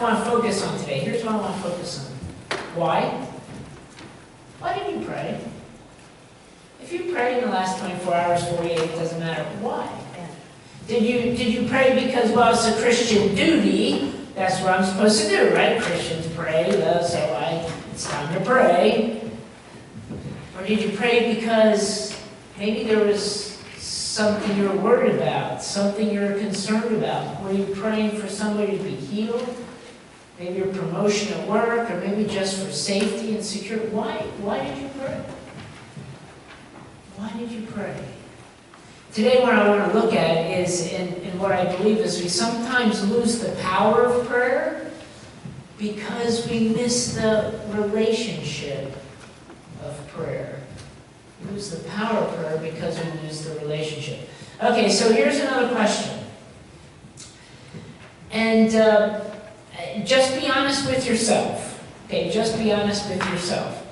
want to focus on today. Here's what I want to focus on. Why? Why did you pray? If you prayed in the last 24 hours, 48, it doesn't matter. Why? Did you pray because, well, it's a Christian duty? That's what I'm supposed to do, right? Christians pray, so it's time to pray. Or did you pray because maybe there was something you're worried about, something you're concerned about? Were you praying for somebody to be healed? Maybe your promotion at work, or maybe just for safety and security? Why did you pray? Why did you pray? Today what I want to look at is, and what I believe is, we sometimes lose the power of prayer because we miss the relationship of prayer. We lose the power of prayer because we lose the relationship. Okay, so here's another question. And just be honest with yourself. Okay, just be honest with yourself.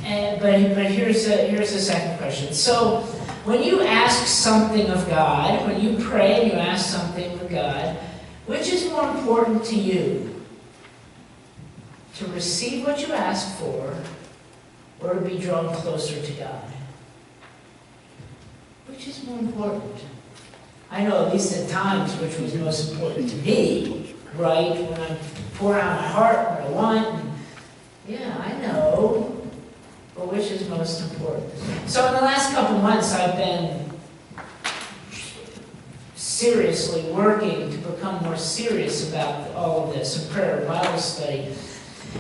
But here's the second question. So, when you ask something of God, when you pray and you ask something of God, which is more important to you? To receive what you ask for, or to be drawn closer to God? Which is more important? I know at least at times which was most important to me, right? When I'm pouring out my heart, what I want. And, yeah, I know. But which is most important? So in the last couple months, I've been seriously working to become more serious about all of this, and prayer, Bible study.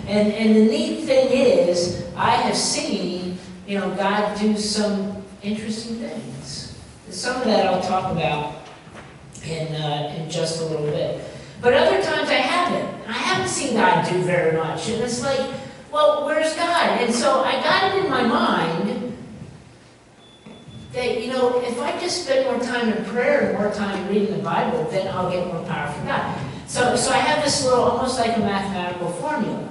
And the neat thing is, I have seen, God do some interesting things. Some of that I'll talk about in just a little bit. But other times I haven't. I haven't seen God do very much. And it's like, well, where's God? And so I got it in my mind that, if I just spend more time in prayer and more time reading the Bible, then I'll get more power from God. So I have this little, almost like a mathematical formula.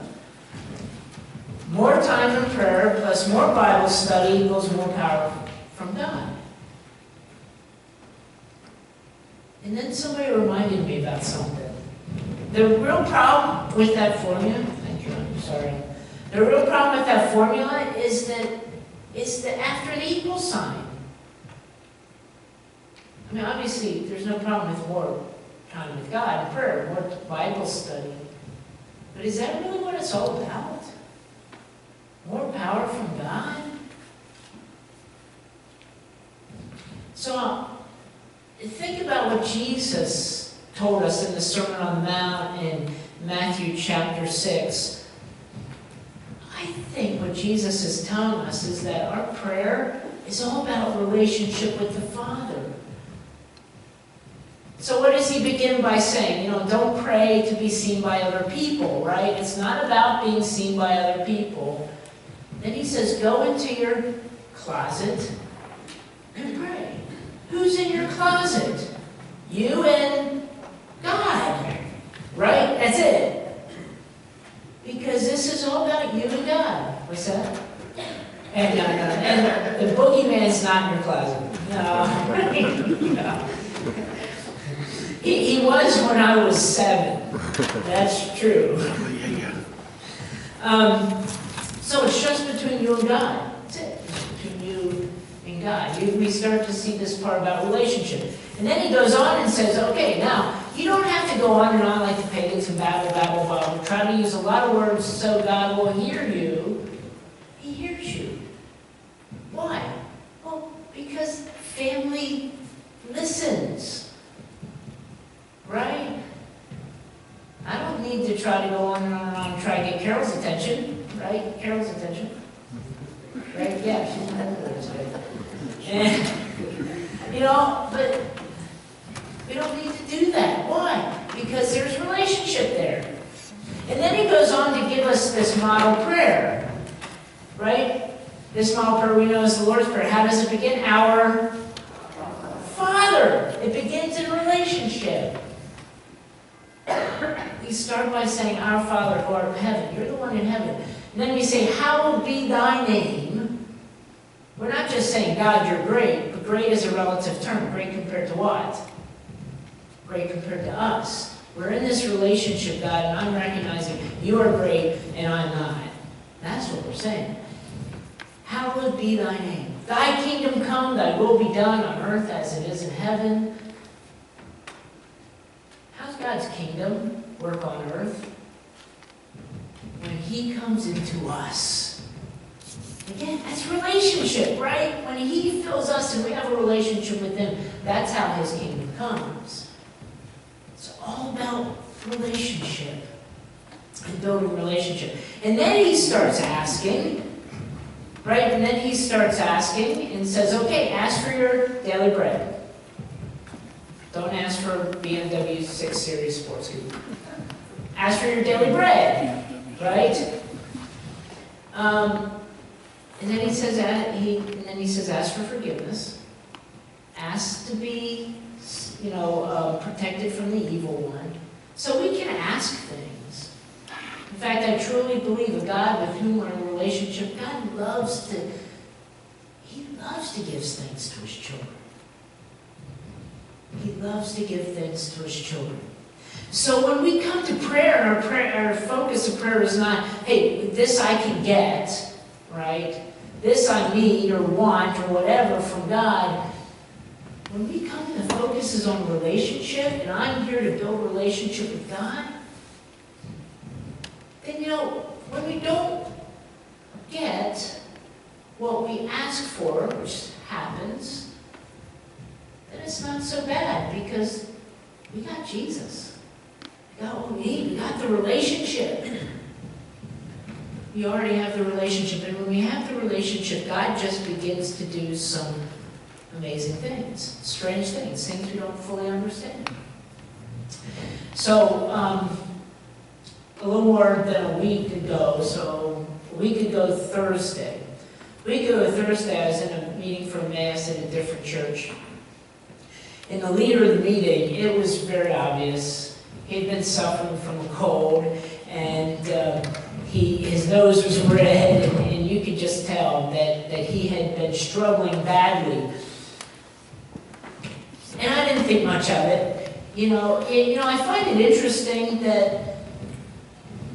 More time in prayer plus more Bible study equals more power from God. And then somebody reminded me about something. The real problem with that formula, thank you, I'm sorry. The real problem with that formula is that after the equal sign. I mean, obviously, there's no problem with more time with God, prayer, more Bible study. But is that really what it's all about? More power from God? So, think about what Jesus told us in the Sermon on the Mount in Matthew chapter 6. I think what Jesus is telling us is that our prayer is all about relationship with the Father. So what does he begin by saying? Don't pray to be seen by other people, right? It's not about being seen by other people. Then he says, go into your closet and pray. Who's in your closet? You and God, right? That's it. Because this is all about you and God. What's that? And no. And the boogeyman's not in your closet. No. No. He was when I was 7. That's true. So it's just between you and God. That's it. It's between you and God. We start to see this part about relationship. And then he goes on and says, okay, now, you don't have to go on and on like the pagans and babble, try to use a lot of words so God will hear you. He hears you. Why? Well, because family listens. Right? I don't need to try to go on and on and on and try to get Carol's attention. Right? Carol's attention. Right? Yeah, she's my words, right? And, but we don't need to do that. Why? Because there's relationship there. And then he goes on to give us this model prayer. Right? This model prayer we know is the Lord's Prayer. How does it begin? Our Father. It begins in relationship. We start by saying, Our Father who art in heaven. You're the one in heaven. And then we say, hallowed be thy name. We're not just saying, God, you're great, but great is a relative term. Great compared to what? Great compared to us. We're in this relationship, God, and I'm recognizing you are great and I'm not. That's what we're saying. Hallowed be thy name. Thy kingdom come, thy will be done on earth as it is in heaven. How's God's kingdom work on earth? When he comes into us. Again, that's relationship, right? When he fills us and we have a relationship with him, that's how his kingdom comes. It's all about relationship and building relationship. And then he starts asking, right? And then he starts asking and says, okay, ask for your daily bread. Don't ask for BMW 6 Series sports coupe. Ask for your daily bread, right? And then he says, ask for forgiveness. Ask to be, protected from the evil one. So we can ask things. In fact, I truly believe a God with whom we're in a relationship, God loves to give things to his children. He loves to give things to his children. So when we come to prayer, our focus of prayer is not, hey, this I can get, right? This I need or want or whatever from God. When we come, the focus is on relationship, and I'm here to build a relationship with God, then, when we don't get what we ask for, which happens, then it's not so bad because we got Jesus. We got what we need. We got the relationship. We already have the relationship. And when we have the relationship, God just begins to do some amazing things, strange things we don't fully understand. So, a little more than a week ago, Thursday, I was in a meeting for Mass at a different church. And the leader of the meeting, it was very obvious. He'd been suffering from a cold, and his nose was red, and you could just tell that he had been struggling badly. And I didn't think much of it. I find it interesting that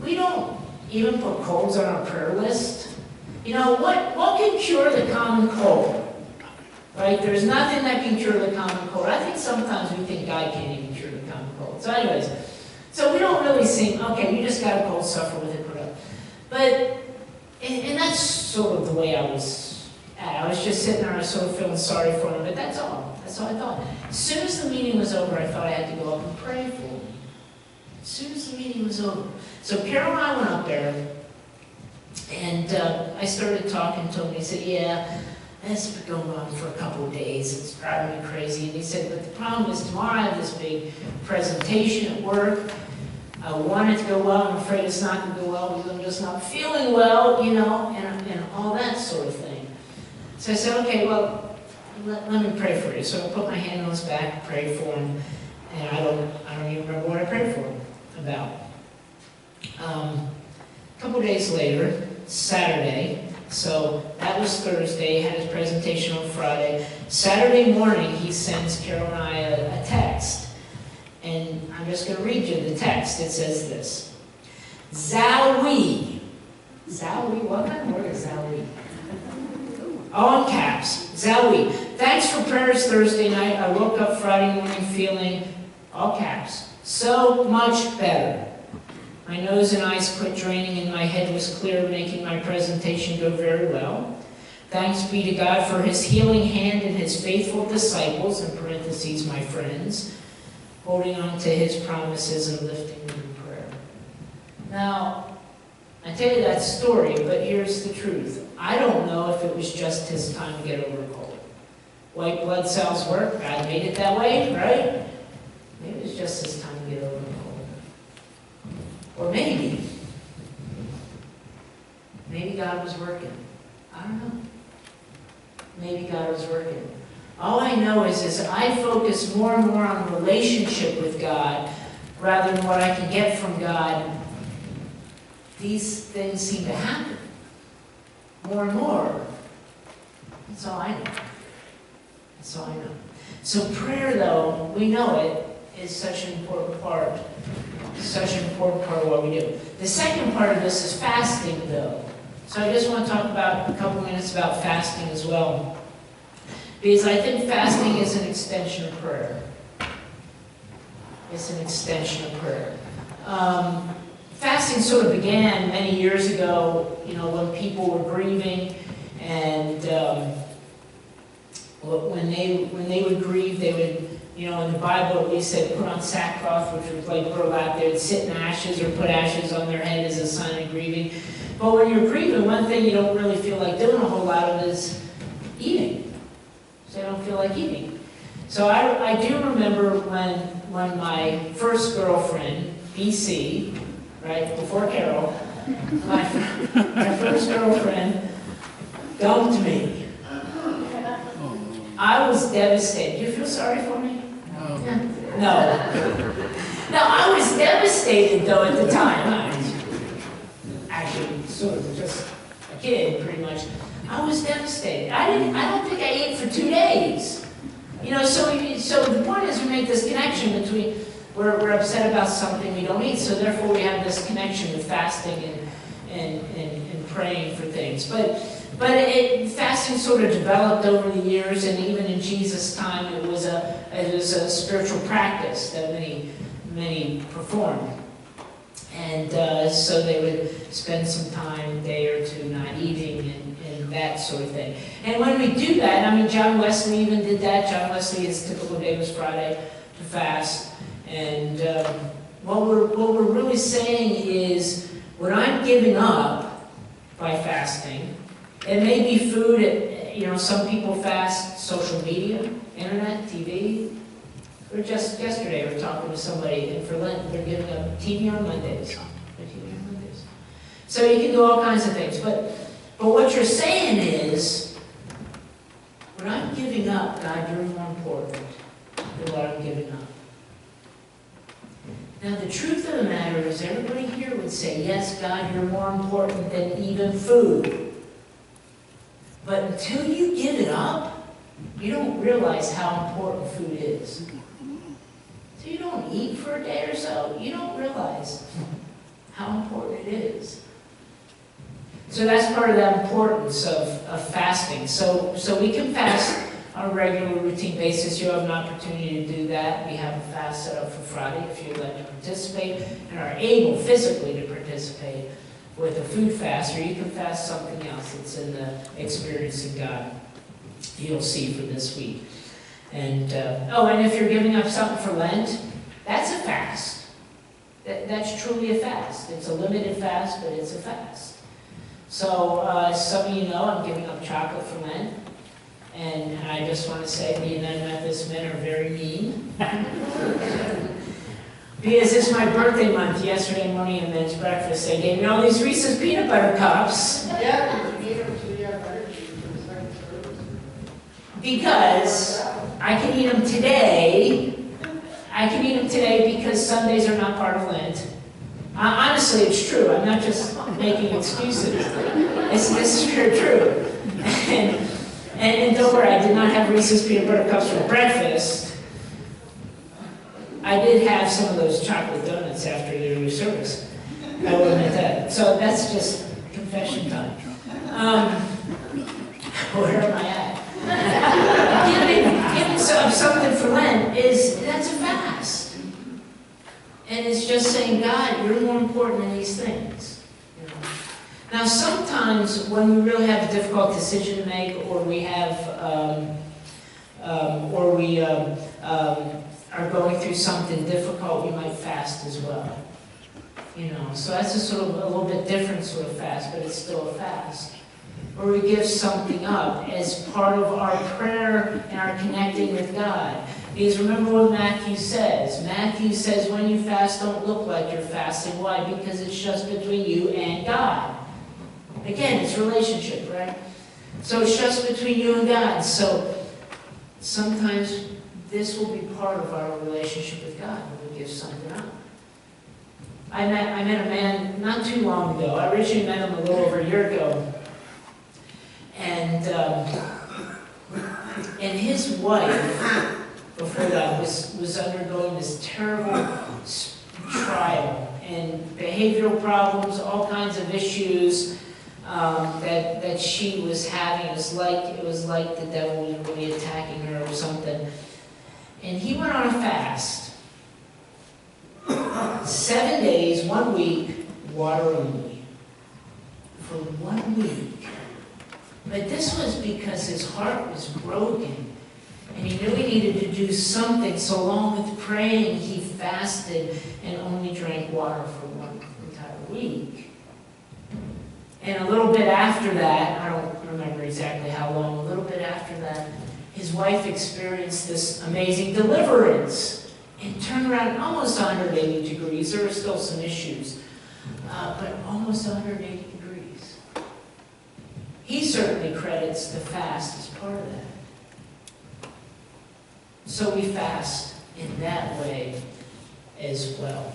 we don't even put colds on our prayer list. What can cure the common cold? Right? There's nothing that can cure the common cold. I think sometimes we think God can't even cure the common cold. So anyways, so we don't really seem, okay, you just got a cold, suffer with it, whatever. But, and that's sort of the way I was at. I was just sitting there, I was sort of feeling sorry for him, but that's all. That's all I thought. As soon as the meeting was over, I thought I had to go up and pray for him. As soon as the meeting was over. So Carol and I went up there, and I started talking to him. He said, yeah, this has been going on for a couple of days. It's driving me crazy. And he said, but the problem is tomorrow I have this big presentation at work. I want it to go well. I'm afraid it's not going to go well because I'm just not feeling well, and all that sort of thing. So I said, okay, well, let me pray for you. So I put my hand on his back, prayed for him, and I don't even remember what I prayed for him about. A couple days later, Saturday, so that was Thursday, had his presentation on Friday. Saturday morning, he sends Carol and I a text. And I'm just going to read you the text. It says this. Zowie. Zowie? What kind of word is Zowie? All in caps. Zowie. Thanks for prayers Thursday night. I woke up Friday morning feeling, all caps, so much better. My nose and eyes quit draining and my head was clear, making my presentation go very well. Thanks be to God for his healing hand and his faithful disciples, in parentheses, my friends, holding on to his promises and lifting me in prayer. Now, I tell you that story, but here's the truth. I don't know if it was just his time to get over a cold. White blood cells work. God made it that way, right? Maybe it was just his time to get over a cold. Or maybe God was working. I don't know. Maybe God was working. All I know is I focus more and more on relationship with God rather than what I can get from God. These things seem to happen more and more. That's all I know. That's all I know. So prayer, though, we know it, is such an important part such an important part of what we do. The second part of this is fasting, though. So I just want to talk about a couple minutes about fasting as well. Because I think fasting is an extension of prayer. It's an extension of prayer. Fasting sort of began many years ago, when people were grieving, and when they would grieve, they would, in the Bible at least, they put on sackcloth, which was like burlap. They would sit in ashes or put ashes on their head as a sign of grieving. But when you're grieving, one thing you don't really feel like doing a whole lot of is eating. So I don't feel like eating. So I do remember when my first girlfriend, BC, right, before Carol, my first girlfriend dumped me. I was devastated. Do you feel sorry for me? No. No, I was devastated, though, at the time. Actually, sort of just a kid, pretty much. I was devastated. I don't think I ate for 2 days. So the point is we make this connection between we're upset about something we don't eat, so therefore we have this connection with fasting and praying for things. But fasting sort of developed over the years, and even in Jesus' time, it was a spiritual practice that many performed. And so they would spend some time, a day or two, not eating and that sort of thing. And when we do that, John Wesley even did that. John Wesley, his typical day was Friday to fast. And what we're really saying is, when I'm giving up by fasting, it may be food. Some people fast social media, internet, TV. Or just yesterday, we were talking to somebody, and for Lent, they're giving up TV on Mondays. So you can do all kinds of things. But what you're saying is, when I'm giving up, God, you're more important than what I'm giving up. Now, the truth of the matter is, everybody here would say, yes, God, you're more important than even food. But until you give it up, you don't realize how important food is. So you don't eat for a day or so, you don't realize how important it is. So that's part of the importance of fasting. So we can fast on a regular routine basis. You have an opportunity to do that. We have a fast set up for Friday if you'd like to participate and are able physically to participate with a food fast, or you can fast something else that's in the Experiencing God you'll see for this week. And and if you're giving up something for Lent, that's a fast. That's truly a fast. It's a limited fast, but it's a fast. So some of you know I'm giving up chocolate for Lent. And I just want to say the United Methodist men are very mean. Because it's my birthday month. Yesterday morning at men's breakfast, they gave me all these Reese's peanut butter cups. Because I can eat them today. I can eat them today because Sundays are not part of Lent. Honestly, it's true. I'm not just making excuses. This is very true. And don't worry, I did not have Reese's peanut butter cups for breakfast. I did have some of those chocolate donuts after the service. I will admit that. So that's just confession time. Where am I at? Giving something for Lent that's a fast. And it's just saying, God, you're more important than these things. Now, sometimes when we really have a difficult decision to make, or we have, are going through something difficult, we might fast as well. So that's a sort of a little bit different sort of fast, but it's still a fast. Or we give something up as part of our prayer and our connecting with God. Because remember what Matthew says. Matthew says when you fast, don't look like you're fasting. Why? Because it's just between you and God. Again, it's relationship, right? So it's just between you and God. So sometimes this will be part of our relationship with God when we give something up. I met a man not too long ago. I originally met him a little over a year ago. And his wife, before that, was undergoing this terrible trial and behavioral problems, all kinds of issues that she was having. It was like the devil was really attacking her or something. And he went on a fast. 7 days, 1 week, water only. For 1 week. But this was because his heart was broken. And he knew he needed to do something. So along with praying, he fasted and only drank water for 1 entire week. And a little bit after that, I don't remember exactly how long, a little bit after that, his wife experienced this amazing deliverance and turned around almost 180 degrees. There were still some issues, but almost 180 degrees. He certainly credits the fast as part of that. So we fast in that way as well.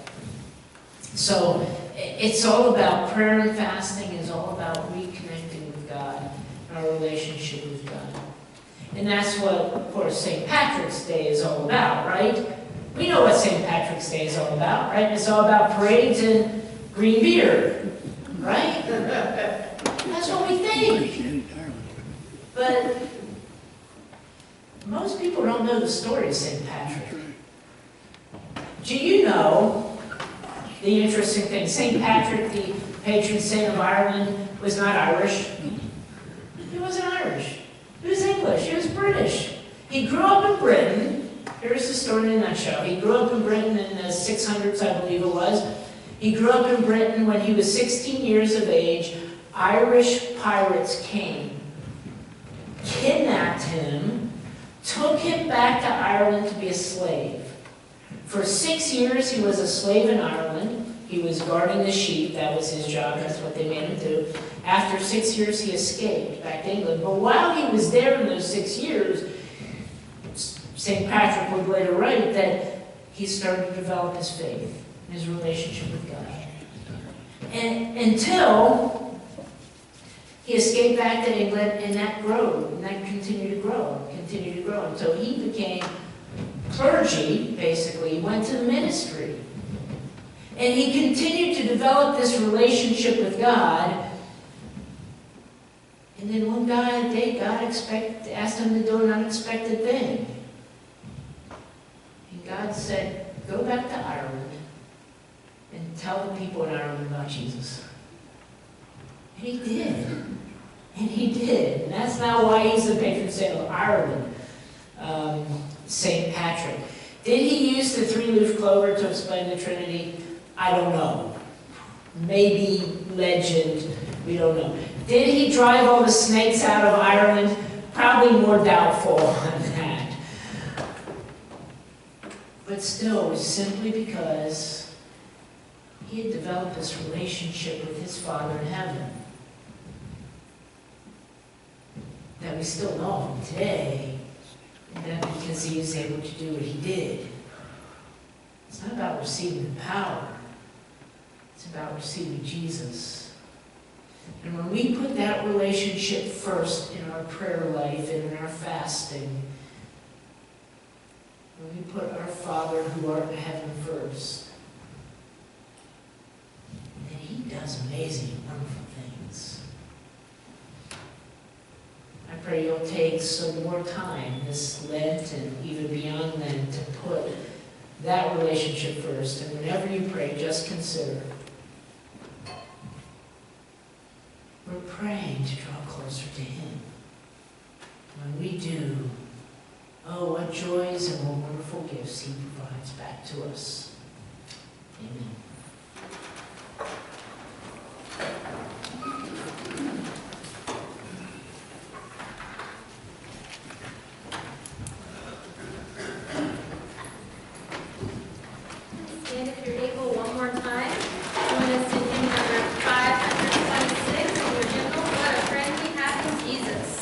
So it's all about prayer, and fasting is all about reconnecting with God, our relationship with God. And that's what, of course, St. Patrick's Day is all about, right? We know what St. Patrick's Day is all about, right? It's all about parades and green beer, right? That's what we think. But most people don't know the story of St. Patrick. Do you know the interesting thing? St. Patrick, the patron saint of Ireland, was not Irish. He wasn't Irish. He was English. He was British. He grew up in Britain. Here's the story in a nutshell. He grew up in Britain in the 600s, I believe it was. He grew up in Britain when he was 16 years of age. Irish pirates came, kidnapped him, took him back to Ireland to be a slave. For 6 years, he was a slave in Ireland. He was guarding the sheep. That was his job. That's what they made him do. After 6 years, he escaped back to England. But while he was there in those 6 years, St. Patrick would later write that he started to develop his faith, his relationship with God. And until he escaped back to England, and that grew, and that continued to grow, until he became clergy, basically. He went to the ministry. And he continued to develop this relationship with God. And then one day, God asked him to do an unexpected thing. And God said, go back to Ireland and tell the people in Ireland about Jesus. And he did. And he did. And that's now why he's the patron saint of Ireland, St. Patrick. Did he use the three-leaf clover to explain the Trinity? I don't know. Maybe legend. We don't know. Did he drive all the snakes out of Ireland? Probably more doubtful on that. But still, it was simply because he had developed this relationship with his Father in heaven that we still know him today, and that because he was able to do what he did. It's not about receiving the power. It's about receiving Jesus. And when we put that relationship first in our prayer life and in our fasting, when we put our Father who art in heaven first, then he does amazing and wonderful things. I pray you'll take some more time this Lent and even beyond Lent to put that relationship first. And whenever you pray, just consider we're praying to draw closer to him. When we do, oh, what joys and what wonderful gifts he provides back to us. Amen. Stand if you're able one more time. Join us in hymn number 526 in your hymnal, What a Friend We Have in Jesus.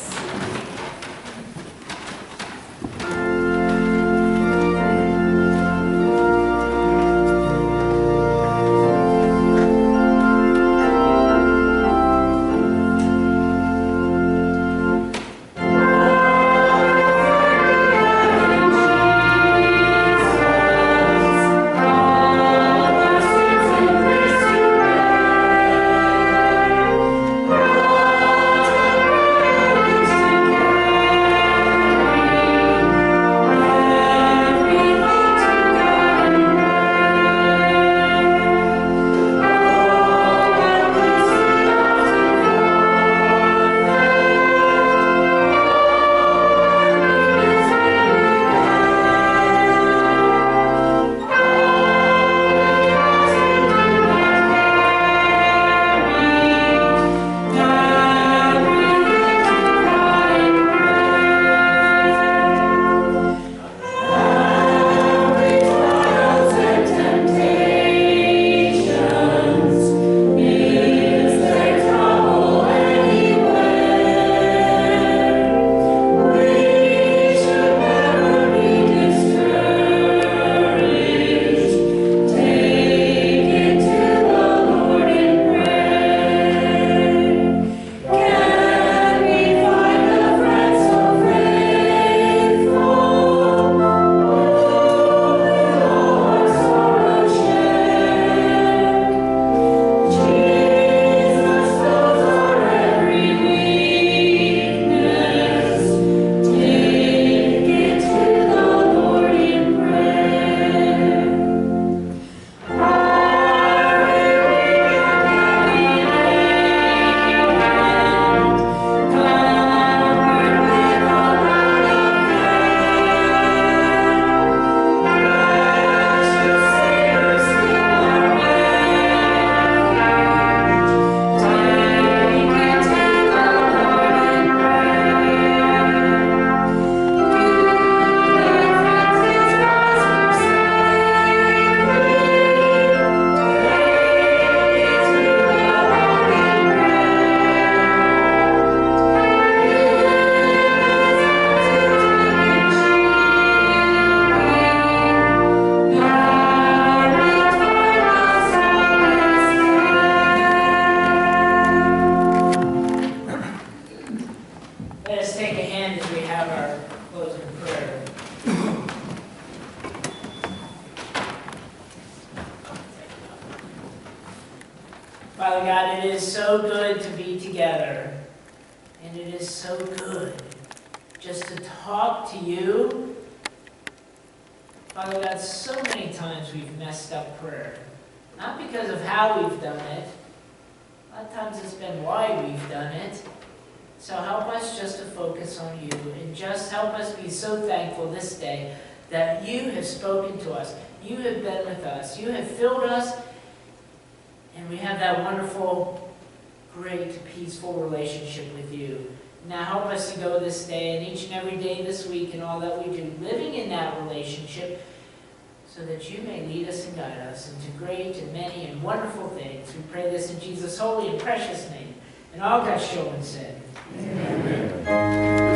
Father God, it is so good to be together. And it is so good just to talk to you. Father God, so many times we've messed up prayer. Not because of how we've done it. A lot of times it's been why we've done it. So help us just to focus on you, and just help us be so thankful this day that you have spoken to us. You have been with us. You have filled us, and we have that wonderful, great, peaceful relationship with you. Now help us to go this day and each and every day this week and all that we do, living in that relationship, so that you may lead us and guide us into great and many and wonderful things. We pray this in Jesus' holy and precious name. And all God's children said, Amen.